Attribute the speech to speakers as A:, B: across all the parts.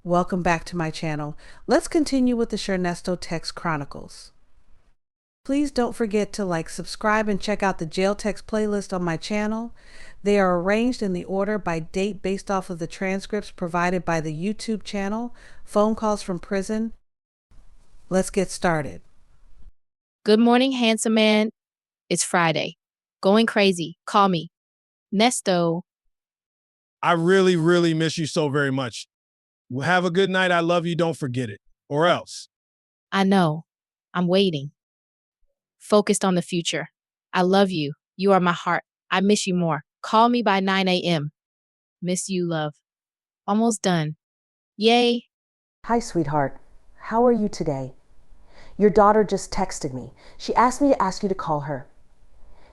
A: Welcome back to my channel. Let's continue with the Ernesto Text Chronicles. Please don't forget to like, subscribe, and check out the jail text playlist on my channel. They are arranged in the order by date based off of the transcripts provided by the YouTube channel, phone calls from prison. Let's get started.
B: Good morning, handsome man. It's Friday. Going crazy. Call me. Nesto.
C: I really miss you so very much. Well, have a good night. I love you. Don't forget it. Or else.
B: I know. I'm waiting. Focused on the future. I love you. You are my heart. I miss you more. Call me by 9 a.m. Miss you, love. Almost done. Yay.
D: Hi, sweetheart. How are you today? Your daughter just texted me. She asked me to ask you to call her.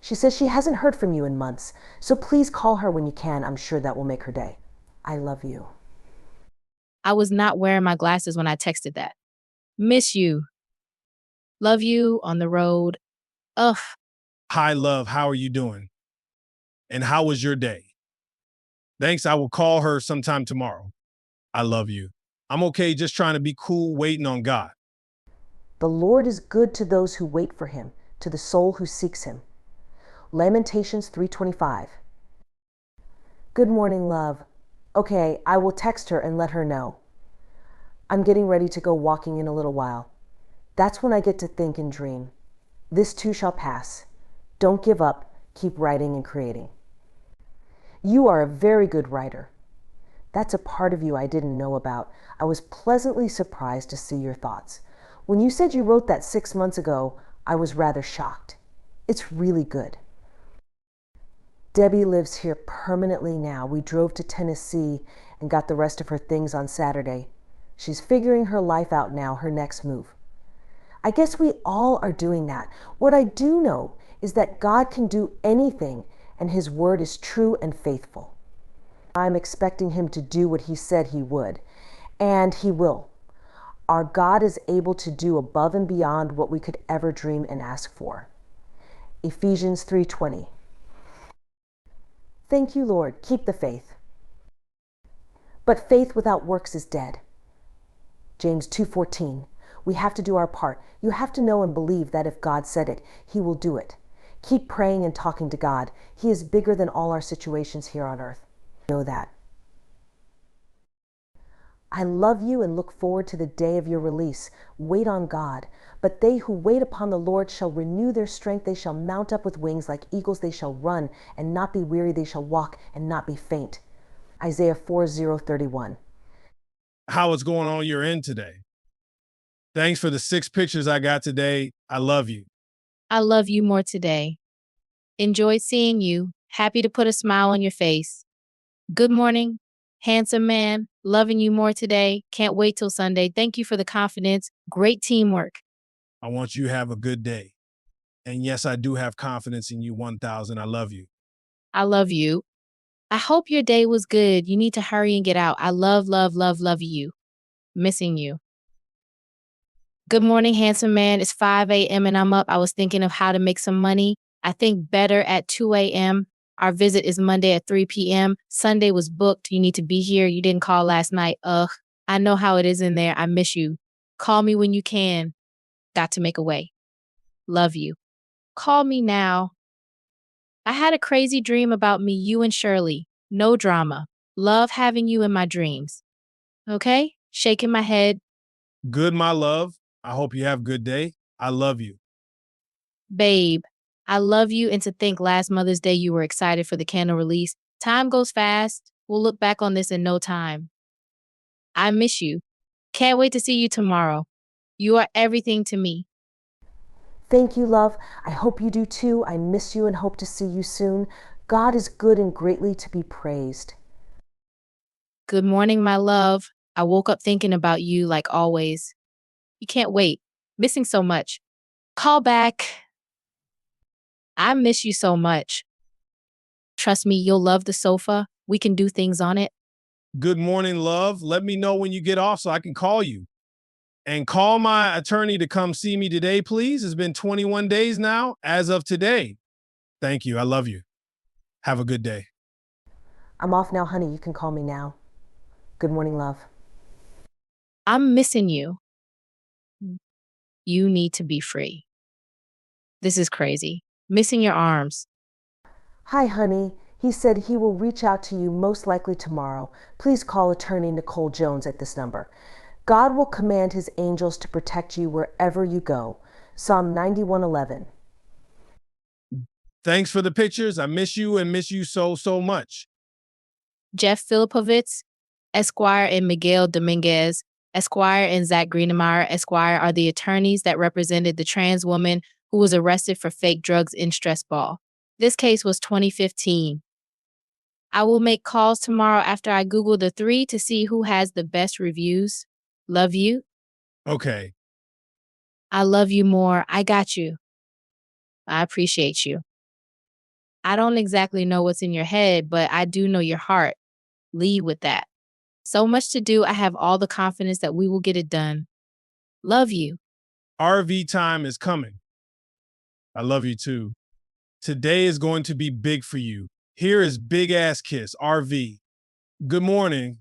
D: She says she hasn't heard from you in months, so please call her when you can. I'm sure that will make her day. I love you.
B: I was not wearing my glasses when I texted that. Miss you. Love you on the road. Ugh.
C: Hi, love. How are you doing? And how was your day? Thanks. I will call her sometime tomorrow. I love you. I'm okay just trying to be cool, waiting on God.
D: The Lord is good to those who wait for him, to the soul who seeks him. Lamentations 3:25. Good morning, love. Okay, I will text her and let her know. I'm getting ready to go walking in a little while. That's when I get to think and dream. This too shall pass. Don't give up. Keep writing and creating. You are a very good writer. That's a part of you I didn't know about. I was pleasantly surprised to see your thoughts. When you said you wrote that 6 months ago, I was rather shocked. It's really good. Debbie lives here permanently now. We drove to Tennessee and got the rest of her things on Saturday. She's figuring her life out now, her next move. I guess we all are doing that. What I do know is that God can do anything, and his word is true and faithful. I'm expecting him to do what he said he would, and he will. Our God is able to do above and beyond what we could ever dream and ask for. Ephesians 3:20. Thank you, Lord. Keep the faith. But faith without works is dead. James 2:14. We have to do our part. You have to know and believe that if God said it, he will do it. Keep praying and talking to God. He is bigger than all our situations here on earth. Know that. I love you and look forward to the day of your release. Wait on God. But they who wait upon the Lord shall renew their strength. They shall mount up with wings like eagles. They shall run and not be weary. They shall walk and not be faint. Isaiah 4:31.
C: How is going on your end today? Thanks for the 6 pictures I got today. I love you.
B: I love you more today. Enjoyed seeing you. Happy to put a smile on your face. Good morning, handsome man. Loving you more today. Can't wait till Sunday. Thank you for the confidence. Great teamwork.
C: I want you to have a good day. And yes, I do have confidence in you 1000. I love you.
B: I love you. I hope your day was good. You need to hurry and get out. I love you. Missing you. Good morning, handsome man. It's 5 a.m. and I'm up. I was thinking of how to make some money. I think better at 2 a.m. Our visit is Monday at 3 p.m. Sunday was booked. You need to be here. You didn't call last night. Ugh. I know how it is in there. I miss you. Call me when you can. Got to make a way. Love you. Call me now. I had a crazy dream about me, you and Shirley. No drama. Love having you in my dreams. Okay? Shaking my head.
C: Good, my love. I hope you have a good day. I love you.
B: Babe, I love you, and to think last Mother's Day you were excited for the candle release. Time goes fast. We'll look back on this in no time. I miss you. Can't wait to see you tomorrow. You are everything to me.
D: Thank you, love. I hope you do too. I miss you and hope to see you soon. God is good and greatly to be praised.
B: Good morning, my love. I woke up thinking about you like always. You can't wait. Missing so much. Call back. I miss you so much. Trust me, you'll love the sofa. We can do things on it.
C: Good morning, love. Let me know when you get off so I can call you. And call my attorney to come see me today, please. It's been 21 days now as of today. Thank you. I love you. Have a good day.
D: I'm off now, honey. You can call me now. Good morning, love.
B: I'm missing you. You need to be free. This is crazy. Missing your arms.
D: Hi, honey. He said he will reach out to you most likely tomorrow. Please call attorney Nicole Jones at this number. God will command his angels to protect you wherever you go. Psalm 91:11.
C: Thanks for the pictures. I miss you and miss you so, so much.
B: Jeff Filipovitz, Esquire, and Miguel Dominguez, Esquire, and Zach Greenemeyer, Esquire, are the attorneys that represented the trans woman who was arrested for fake drugs in stress ball. This case was 2015. I will make calls tomorrow after I Google the three to see who has the best reviews. Love you.
C: Okay.
B: I love you more. I got you. I appreciate you. I don't exactly know what's in your head, but I do know your heart. Lead with that. So much to do. I have all the confidence that we will get it done. Love you.
C: RV time is coming. I love you too. Today is going to be big for you. Here is big ass kiss, RV. Good morning.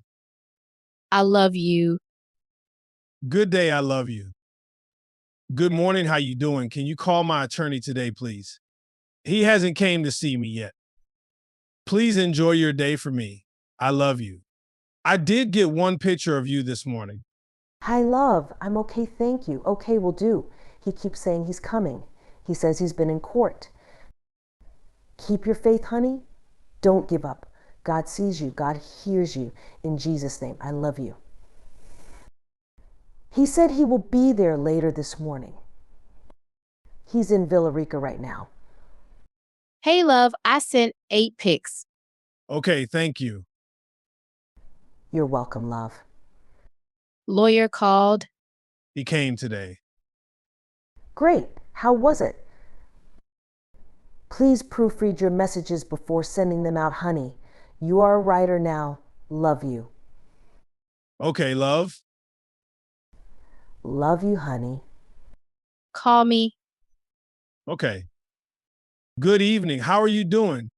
B: I love you.
C: Good day, I love you. Good morning, how you doing? Can you call my attorney today, please? He hasn't came to see me yet. Please enjoy your day for me. I love you. I did get one picture of you this morning.
D: Hi, love. I'm okay, thank you. Okay, will do. He keeps saying he's coming. He says he's been in court. Keep your faith, honey. Don't give up. God sees you. God hears you. In Jesus' name, I love you. He said he will be there later this morning. He's in Villa Rica right now.
B: Hey, love, I sent 8 pics.
C: Okay, thank you.
D: You're welcome, love.
B: Lawyer called.
C: He came today.
D: Great. How was it? Please proofread your messages before sending them out, honey. You are a writer now. Love you.
C: Okay, love.
D: Love you, honey.
B: Call me.
C: Okay. Good evening. How are you doing?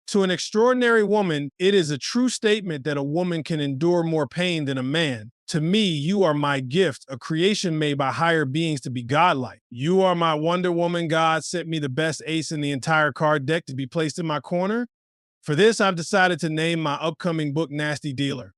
C: To an extraordinary woman, it is a true statement that a woman can endure more pain than a man. To me, you are my gift, a creation made by higher beings to be godlike. You are my Wonder Woman. God sent me the best ace in the entire card deck to be placed in my corner. For this, I've decided to name my upcoming book Nasty Dealer.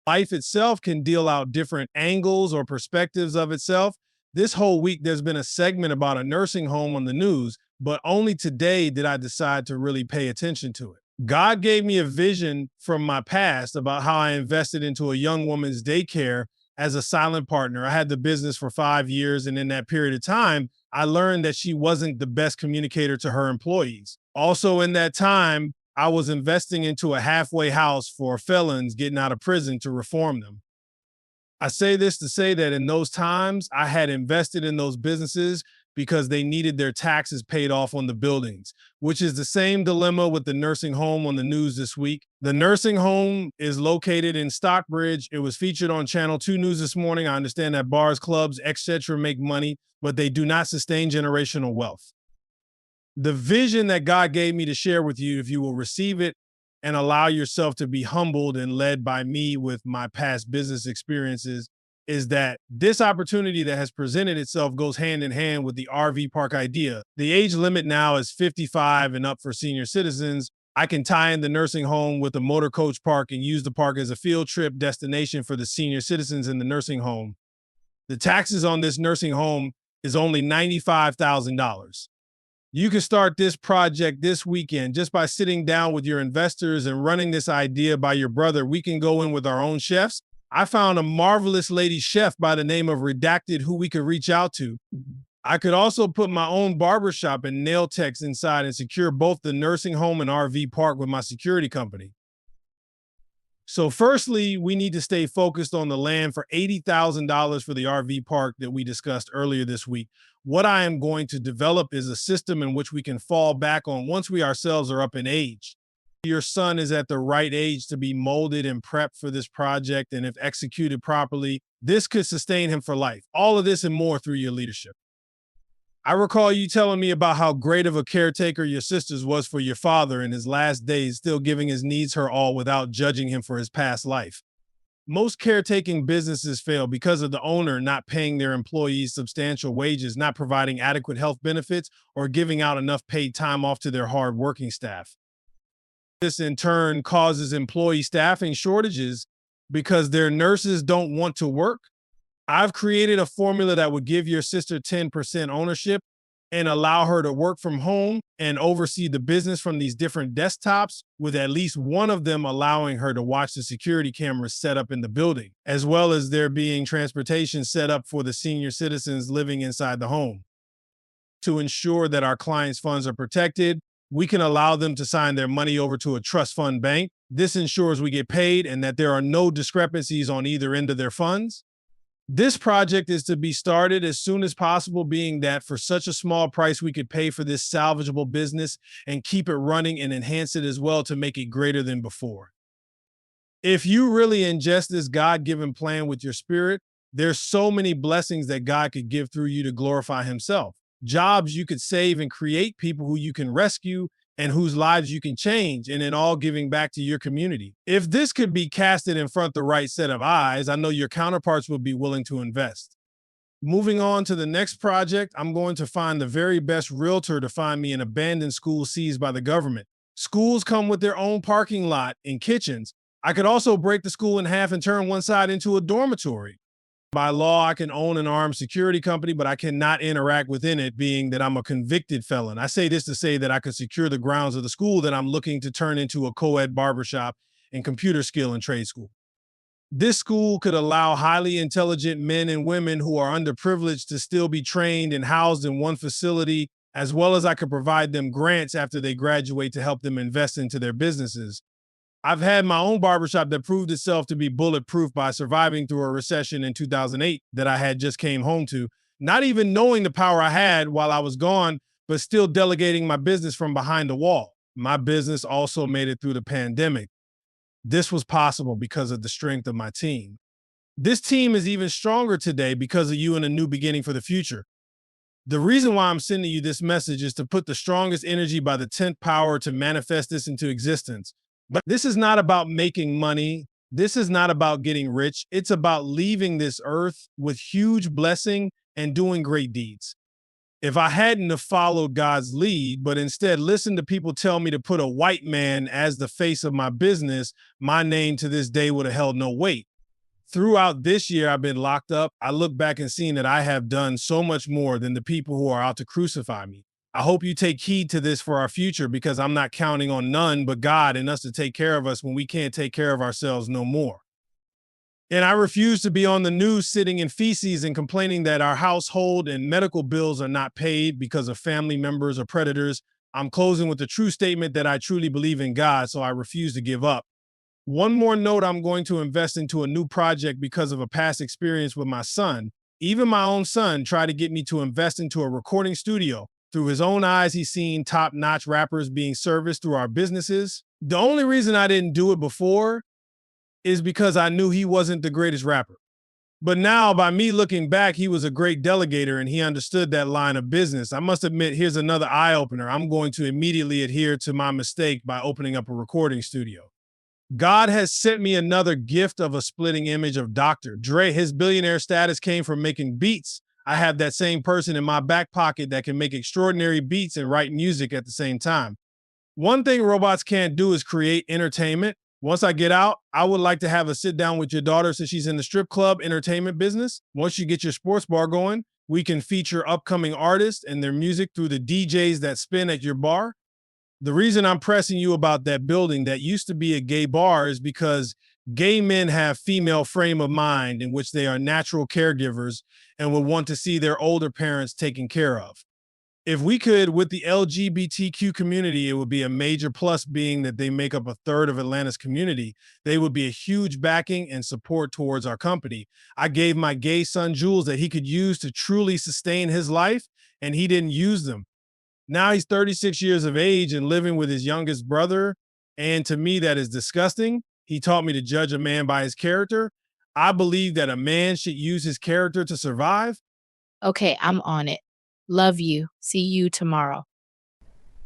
C: Life itself can deal out different angles or perspectives of itself. This whole week, there's been a segment about a nursing home on the news, but only today did I decide to really pay attention to it. God gave me a vision from my past about how I invested into a young woman's daycare as a silent partner. I had the business for 5 years, and in that period of time, I learned that she wasn't the best communicator to her employees. Also, in that time, I was investing into a halfway house for felons getting out of prison to reform them. I say this to say that in those times, I had invested in those businesses because they needed their taxes paid off on the buildings, which is the same dilemma with the nursing home on the news this week. The nursing home is located in Stockbridge. It was featured on Channel 2 News this morning. I understand that bars, clubs, etc. make money, but they do not sustain generational wealth. The vision that God gave me to share with you, if you will receive it and allow yourself to be humbled and led by me with my past business experiences, is that this opportunity that has presented itself goes hand in hand with the RV park idea. The age limit now is 55 and up for senior citizens. I can tie in the nursing home with a motor coach park and use the park as a field trip destination for the senior citizens in the nursing home. The taxes on this nursing home is only $95,000. You can start this project this weekend just by sitting down with your investors and running this idea by your brother. We can go in with our own chefs. I found a marvelous lady chef by the name of Redacted who we could reach out to. I could also put my own barbershop and nail techs inside and secure both the nursing home and RV park with my security company. So firstly, we need to stay focused on the land for $80,000 for the RV park that we discussed earlier this week. What I am going to develop is a system in which we can fall back on once we ourselves are up in age. Your son is at the right age to be molded and prepped for this project, and if executed properly, this could sustain him for life. All of this and more through your leadership. I recall you telling me about how great of a caretaker your sister's was for your father in his last days, still giving his needs her all without judging him for his past life. Most caretaking businesses fail because of the owner not paying their employees substantial wages, not providing adequate health benefits, or giving out enough paid time off to their hard-working staff. This in turn causes employee staffing shortages because their nurses don't want to work. I've created a formula that would give your sister 10% ownership and allow her to work from home and oversee the business from these different desktops, with at least one of them allowing her to watch the security cameras set up in the building, as well as there being transportation set up for the senior citizens living inside the home. To ensure that our clients' funds are protected, we can allow them to sign their money over to a trust fund bank. This ensures we get paid and that there are no discrepancies on either end of their funds. This project is to be started as soon as possible, being that for such a small price, we could pay for this salvageable business and keep it running and enhance it as well to make it greater than before. If you really ingest this God-given plan with your spirit, there's so many blessings that God could give through you to glorify himself. Jobs you could save and create, people who you can rescue and whose lives you can change, and in all giving back to your community. If this could be casted in front of the right set of eyes, I know your counterparts would be willing to invest. Moving on to the next project, I'm going to find the very best realtor to find me an abandoned school seized by the government. Schools come with their own parking lot and kitchens. I could also break the school in half and turn one side into a dormitory. By law, I can own an armed security company, but I cannot interact within it, being that I'm a convicted felon. I say this to say that I could secure the grounds of the school that I'm looking to turn into a co-ed barbershop and computer skill and trade school. This school could allow highly intelligent men and women who are underprivileged to still be trained and housed in one facility, as well as I could provide them grants after they graduate to help them invest into their businesses. I've had my own barbershop that proved itself to be bulletproof by surviving through a recession in 2008 that I had just came home to, not even knowing the power I had while I was gone, but still delegating my business from behind the wall. My business also made it through the pandemic. This was possible because of the strength of my team. This team is even stronger today because of you and a new beginning for the future. The reason why I'm sending you this message is to put the strongest energy by the 10th power to manifest this into existence. But this is not about making money. This is not about getting rich. It's about leaving this earth with huge blessing and doing great deeds. If I hadn't have followed God's lead, but instead listened to people tell me to put a white man as the face of my business, my name to this day would have held no weight. Throughout this year I've been locked up, I look back and seen that I have done so much more than the people who are out to crucify me. I hope you take heed to this for our future, because I'm not counting on none but God and us to take care of us when we can't take care of ourselves no more. And I refuse to be on the news sitting in feces and complaining that our household and medical bills are not paid because of family members or predators. I'm closing with the true statement that I truly believe in God, so I refuse to give up. One more note, I'm going to invest into a new project because of a past experience with my son. Even my own son tried to get me to invest into a recording studio. Through his own eyes, he's seen top-notch rappers being serviced through our businesses. The only reason I didn't do it before is because I knew he wasn't the greatest rapper. But now, by me looking back, he was a great delegator and he understood that line of business. I must admit, here's another eye-opener. I'm going to immediately adhere to my mistake by opening up a recording studio. God has sent me another gift of a splitting image of Dr. Dre. His billionaire status came from making beats. I have that same person in my back pocket that can make extraordinary beats and write music at the same time. One thing robots can't do is create entertainment. Once I get out, I would like to have a sit down with your daughter since she's in the strip club entertainment business. Once you get your sports bar going, we can feature upcoming artists and their music through the DJs that spin at your bar. The reason I'm pressing you about that building that used to be a gay bar is because gay men have female frame of mind in which they are natural caregivers and will want to see their older parents taken care of. If we could, with the LGBTQ community, it would be a major plus, being that they make up a third of Atlanta's community. They would be a huge backing and support towards our company. I gave my gay son jewels that he could use to truly sustain his life, and he didn't use them. Now he's 36 years of age and living with his youngest brother. And to me, that is disgusting. He taught me to judge a man by his character. I believe that a man should use his character to survive.
B: Okay, I'm on it. Love you. See you tomorrow.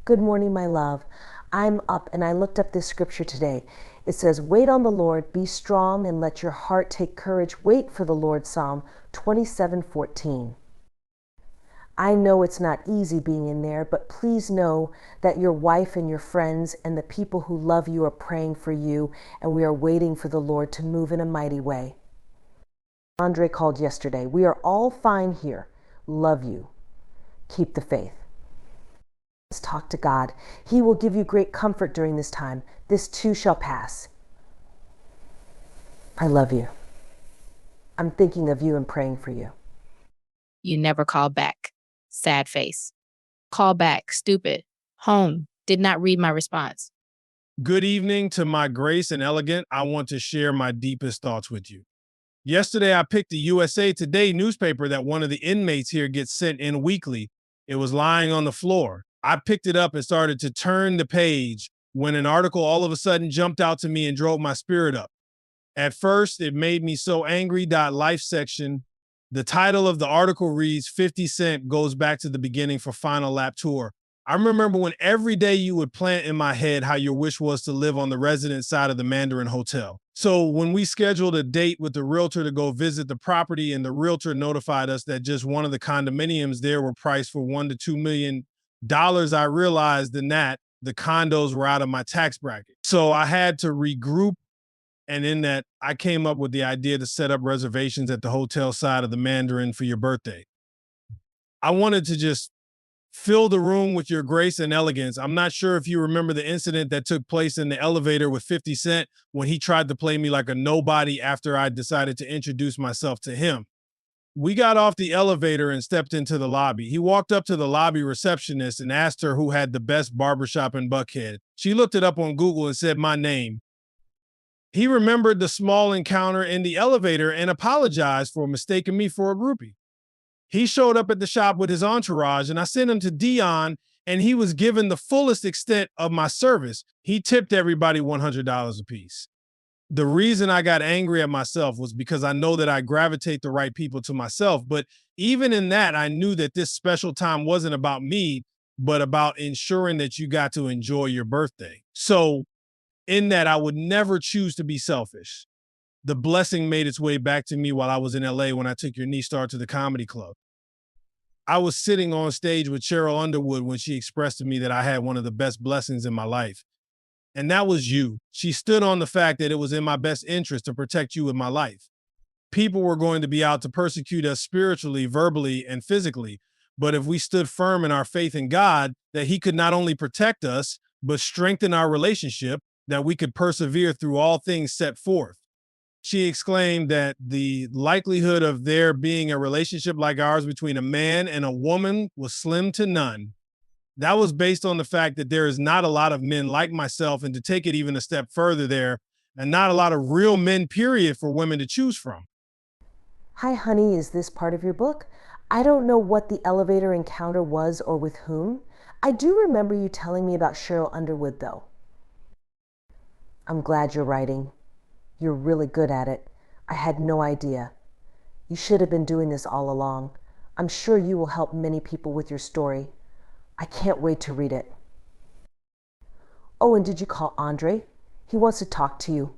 D: Good morning, my love. I'm up and I looked up this scripture today. It says, wait on the Lord, be strong, and let your heart take courage. Wait for the Lord, Psalm 27:14. I know it's not easy being in there, but please know that your wife and your friends and the people who love you are praying for you, and we are waiting for the Lord to move in a mighty way. Andre called yesterday. We are all fine here. Love you. Keep the faith. Let's talk to God. He will give you great comfort during this time. This too shall pass. I love you. I'm thinking of you and praying for you.
B: You never called back. Sad face. Call back. Stupid. Home. Did not read my response.
C: Good evening to my grace and elegant. I want to share my deepest thoughts with you. Yesterday, I picked the USA Today newspaper that one of the inmates here gets sent in weekly. It was lying on the floor. I picked it up and started to turn the page when an article all of a sudden jumped out to me and drove my spirit up. At first, it made me so angry. Life section. The title of the article reads, 50 Cent goes back to the beginning for final lap tour. I remember when every day you would plant in my head how your wish was to live on the resident side of the Mandarin Hotel. So when we scheduled a date with the realtor to go visit the property, and the realtor notified us that just one of the condominiums there were priced for $1 to $2 million, I realized in that the condos were out of my tax bracket. So I had to regroup. And in that, I came up with the idea to set up reservations at the hotel side of the Mandarin for your birthday. I wanted to just fill the room with your grace and elegance. I'm not sure if you remember the incident that took place in the elevator with 50 Cent when he tried to play me like a nobody after I decided to introduce myself to him. We got off the elevator and stepped into the lobby. He walked up to the lobby receptionist and asked her who had the best barbershop in Buckhead. She looked it up on Google and said my name. He remembered the small encounter in the elevator and apologized for mistaking me for a groupie. He showed up at the shop with his entourage, and I sent him to Dion, and he was given the fullest extent of my service. He tipped everybody $100 apiece. The reason I got angry at myself was because I know that I gravitate the right people to myself. But even in that, I knew that this special time wasn't about me, but about ensuring that you got to enjoy your birthday. So in that, I would never choose to be selfish. The blessing made its way back to me while I was in LA when I took your NESTO'S to the comedy club. I was sitting on stage with Cheryl Underwood when she expressed to me that I had one of the best blessings in my life. And that was you. She stood on the fact that it was in my best interest to protect you in my life. People were going to be out to persecute us spiritually, verbally, and physically. But if we stood firm in our faith in God, that He could not only protect us, but strengthen our relationship, that we could persevere through all things set forth. She exclaimed that the likelihood of there being a relationship like ours between a man and a woman was slim to none. That was based on the fact that there is not a lot of men like myself, and to take it even a step further there, and not a lot of real men, period, for women to choose from.
D: Hi, honey, is this part of your book? I don't know what the elevator encounter was or with whom. I do remember you telling me about Cheryl Underwood, though. I'm glad you're writing. You're really good at it. I had no idea. You should have been doing this all along. I'm sure you will help many people with your story. I can't wait to read it. Oh, and did you call Andre? He wants to talk to you.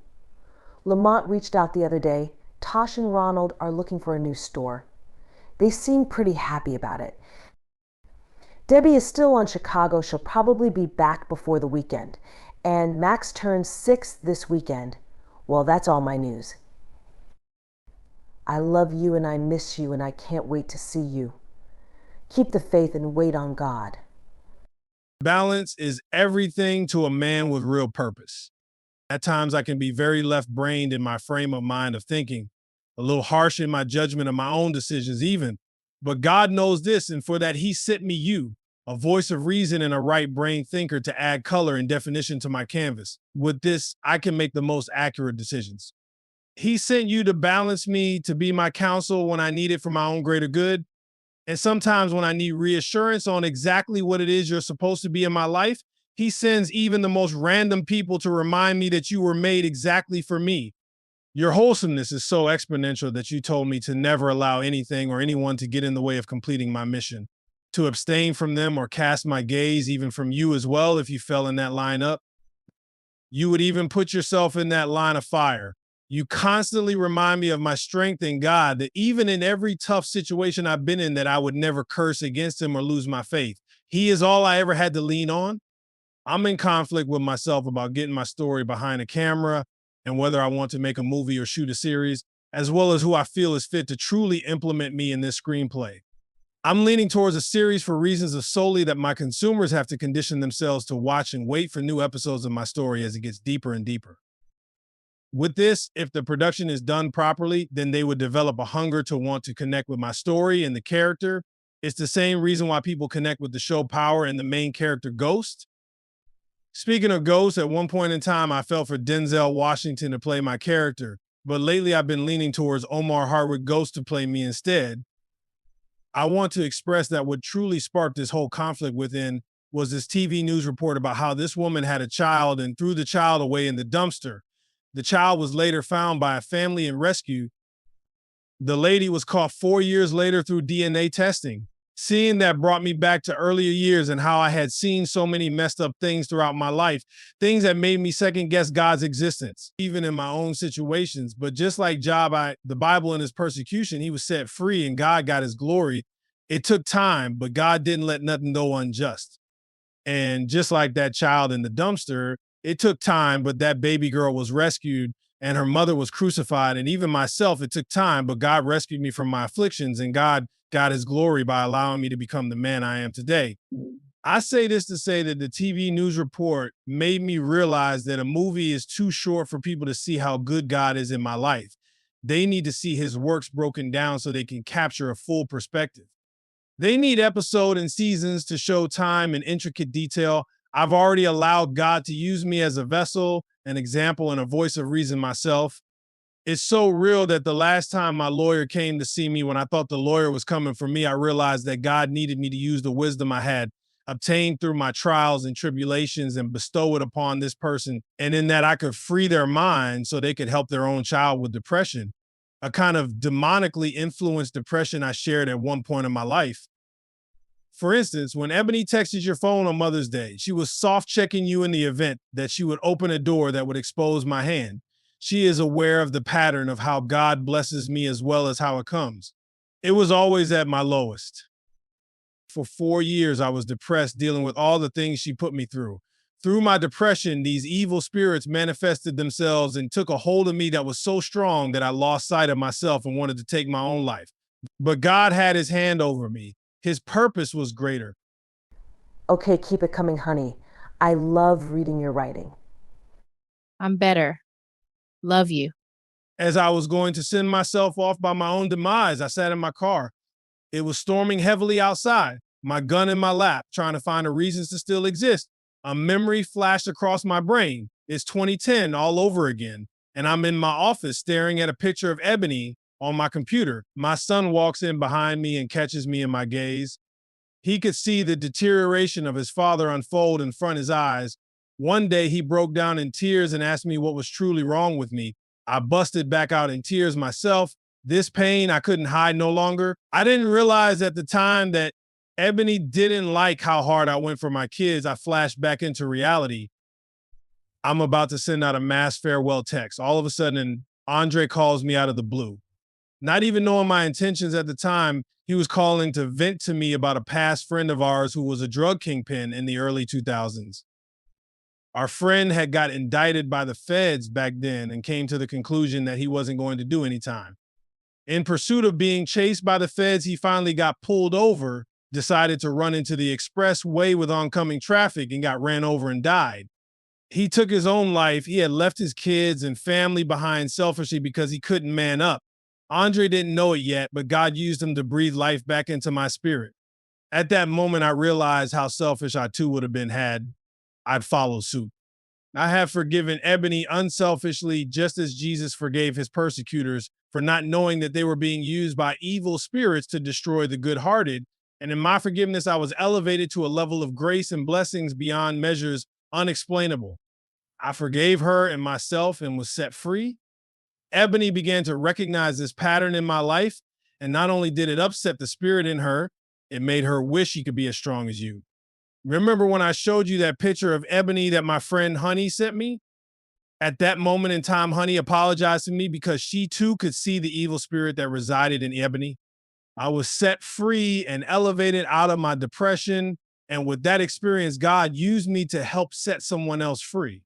D: Lamont reached out the other day. Tosh and Ronald are looking for a new store. They seem pretty happy about it. Debbie is still on Chicago. She'll probably be back before the weekend. And Max turns 6 this weekend. Well, that's all my news. I love you and I miss you and I can't wait to see you. Keep the faith and wait on God.
C: Balance is everything to a man with real purpose. At times I can be very left-brained in my frame of mind of thinking, a little harsh in my judgment of my own decisions even. But God knows this, and for that He sent me you, a voice of reason and a right-brain thinker, to add color and definition to my canvas. With this, I can make the most accurate decisions. He sent you to balance me, to be my counsel when I need it for my own greater good. And sometimes when I need reassurance on exactly what it is you're supposed to be in my life, He sends even the most random people to remind me that you were made exactly for me. Your wholesomeness is so exponential that you told me to never allow anything or anyone to get in the way of completing my mission, to abstain from them or cast my gaze even from you as well if you fell in that line up. You would even put yourself in that line of fire. You constantly remind me of my strength in God, that even in every tough situation I've been in, that I would never curse against him or lose my faith. He is all I ever had to lean on. I'm in conflict with myself about getting my story behind a camera and whether I want to make a movie or shoot a series, as well as who I feel is fit to truly implement me in this screenplay. I'm leaning towards a series for reasons of solely that my consumers have to condition themselves to watch and wait for new episodes of my story as it gets deeper and deeper. With this, if the production is done properly, then they would develop a hunger to want to connect with my story and the character. It's the same reason why people connect with the show Power and the main character Ghost. Speaking of Ghost, at one point in time, I felt for Denzel Washington to play my character, but lately I've been leaning towards Omar Hardwick Ghost to play me instead. I want to express that what truly sparked this whole conflict within was this TV news report about how this woman had a child and threw the child away in the dumpster. The child was later found by a family and rescued. The lady was caught 4 years later through DNA testing. Seeing that brought me back to earlier years and how I had seen so many messed up things throughout my life, things that made me second guess God's existence, even in my own situations. But just like Job, the Bible in his persecution, he was set free and God got his glory. It took time, but God didn't let nothing go unjust. And just like that child in the dumpster, it took time, but that baby girl was rescued and her mother was crucified. And even myself, it took time, but God rescued me from my afflictions and God got his glory by allowing me to become the man I am today. I say this to say that the TV news report made me realize that a movie is too short for people to see how good God is in my life. They need to see his works broken down so they can capture a full perspective. They need episode and seasons to show time and intricate detail. I've already allowed God to use me as a vessel, an example, and a voice of reason myself. It's so real that the last time my lawyer came to see me, when I thought the lawyer was coming for me, I realized that God needed me to use the wisdom I had obtained through my trials and tribulations and bestow it upon this person. And in that I could free their mind so they could help their own child with depression, a kind of demonically influenced depression I shared at one point in my life. For instance, when Ebony texted your phone on Mother's Day, she was soft checking you in the event that she would open a door that would expose my hand. She is aware of the pattern of how God blesses me as well as how it comes. It was always at my lowest. For 4 years, I was depressed, dealing with all the things she put me through. Through my depression, these evil spirits manifested themselves and took a hold of me that was so strong that I lost sight of myself and wanted to take my own life. But God had his hand over me. His purpose was greater.
D: Okay, keep it coming, honey. I love reading your writing.
B: I'm better. Love you.
C: As I was going to send myself off by my own demise, I sat in my car. It was storming heavily outside, my gun in my lap, trying to find a reason to still exist. A memory flashed across my brain. It's 2010 all over again, and I'm in my office staring at a picture of Ebony on my computer. My son walks in behind me and catches me in my gaze. He could see the deterioration of his father unfold in front of his eyes. One day he broke down in tears and asked me what was truly wrong with me. I busted back out in tears myself. This pain I couldn't hide no longer. I didn't realize at the time that Ebony didn't like how hard I went for my kids. I flashed back into reality. I'm about to send out a mass farewell text. All of a sudden, Andre calls me out of the blue. Not even knowing my intentions at the time, he was calling to vent to me about a past friend of ours who was a drug kingpin in the early 2000s. Our friend had got indicted by the feds back then and came to the conclusion that he wasn't going to do any time. In pursuit of being chased by the feds, he finally got pulled over, decided to run into the expressway with oncoming traffic and got ran over and died. He took his own life. He had left his kids and family behind selfishly because he couldn't man up. Andre didn't know it yet, but God used him to breathe life back into my spirit. At that moment, I realized how selfish I too would have been had I'd followed suit. I have forgiven Ebony unselfishly, just as Jesus forgave his persecutors for not knowing that they were being used by evil spirits to destroy the good-hearted. And in my forgiveness, I was elevated to a level of grace and blessings beyond measures unexplainable. I forgave her and myself and was set free. Ebony began to recognize this pattern in my life, and not only did it upset the spirit in her, it made her wish she could be as strong as you. Remember when I showed you that picture of Ebony that my friend Honey sent me? At that moment in time, Honey apologized to me because she too could see the evil spirit that resided in Ebony. I was set free and elevated out of my depression. And with that experience, God used me to help set someone else free.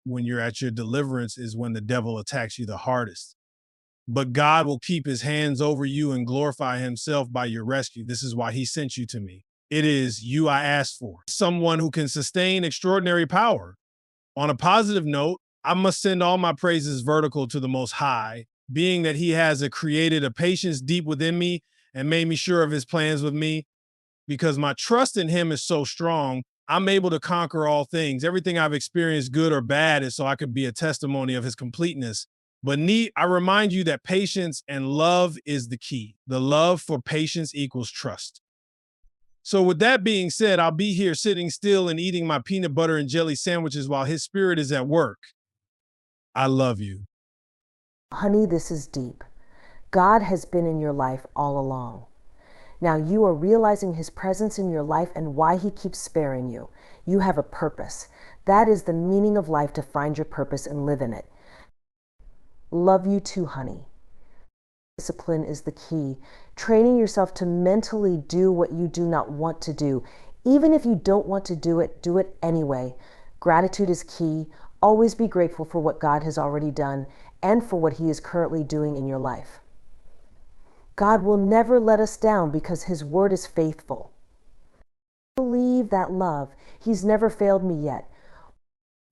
C: When you're at your deliverance is when the devil attacks you the hardest. But God will keep his hands over you and glorify himself by your rescue. This is why he sent you to me. It is you I asked for, someone who can sustain extraordinary power. On a positive note, I must send all my praises vertical to the Most High, being that he has created a patience deep within me and made me sure of his plans with me. Because my trust in him is so strong, I'm able to conquer all things. Everything I've experienced, good or bad, is so I could be a testimony of his completeness. But I remind you that patience and love is the key. The love for patience equals trust. So with that being said, I'll be here sitting still and eating my peanut butter and jelly sandwiches while his spirit is at work. I love you.
D: Honey, this is deep. God has been in your life all along. Now you are realizing his presence in your life and why he keeps sparing you. You have a purpose. That is the meaning of life, to find your purpose and live in it. Love you too, honey. Discipline is the key. Training yourself to mentally do what you do not want to do. Even if you don't want to do it anyway. Gratitude is key. Always be grateful for what God has already done and for what he is currently doing in your life. God will never let us down because his word is faithful. Believe that love. He's never failed me yet.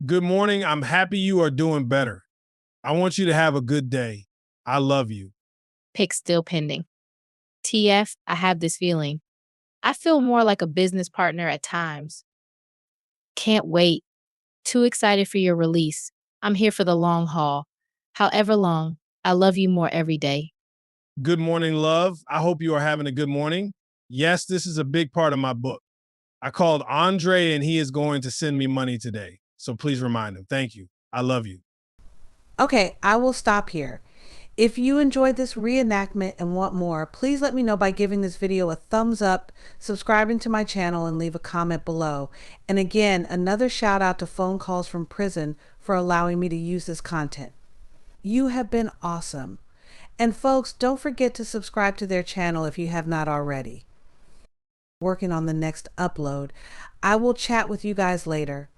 C: Good morning. I'm happy you are doing better. I want you to have a good day. I love you.
B: Pick still pending. TF, I have this feeling. I feel more like a business partner at times. Can't wait. Too excited for your release. I'm here for the long haul. However long, I love you more every day.
C: Good morning, love. I hope you are having a good morning. Yes, this is a big part of my book. I called Andre and he is going to send me money today. So please remind him. Thank you. I love you.
A: Okay, I will stop here. If you enjoyed this reenactment and want more, please let me know by giving this video a thumbs up, subscribing to my channel, and leave a comment below. And again, another shout out to Phone Calls from Prison for allowing me to use this content. You have been awesome. And folks, don't forget to subscribe to their channel if you have not already. Working on the next upload. I will chat with you guys later.